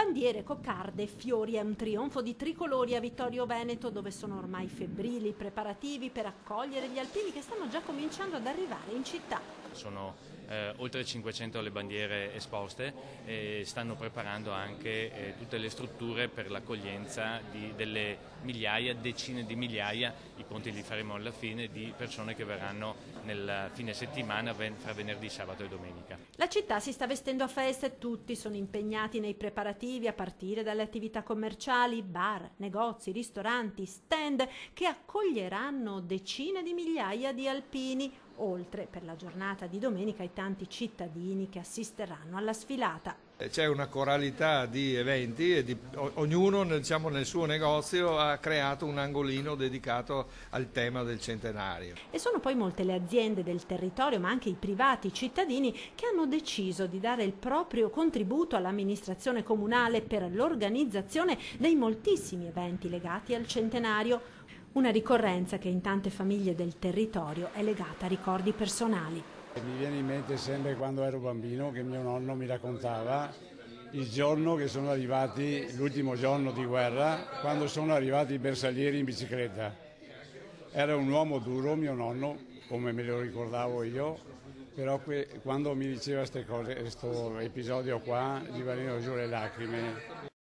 Bandiere, coccarde, fiori, è un trionfo di tricolori a Vittorio Veneto, dove sono ormai febbrili i preparativi per accogliere gli alpini che stanno già cominciando ad arrivare in città. Sono oltre 500 le bandiere esposte e stanno preparando anche tutte le strutture per l'accoglienza delle migliaia, decine di migliaia, i conti li faremo alla fine, di persone che verranno nel fine settimana fra venerdì, sabato e domenica. La città si sta vestendo a festa e tutti sono impegnati nei preparativi a partire dalle attività commerciali, bar, negozi, ristoranti, stand che accoglieranno decine di migliaia di alpini, oltre per la giornata di domenica i tanti cittadini che assisteranno alla sfilata. C'è una coralità di eventi e ognuno nel suo negozio ha creato un angolino dedicato al tema del centenario. E sono poi molte le aziende del territorio, ma anche i privati cittadini, che hanno deciso di dare il proprio contributo all'amministrazione comunale per l'organizzazione dei moltissimi eventi legati al centenario. Una ricorrenza che in tante famiglie del territorio è legata a ricordi personali. Mi viene in mente sempre quando ero bambino che mio nonno mi raccontava il giorno che sono arrivati, l'ultimo giorno di guerra, quando sono arrivati i bersaglieri in bicicletta. Era un uomo duro mio nonno, come me lo ricordavo io, però quando mi diceva queste cose, questo episodio qua, gli venivano giù le lacrime.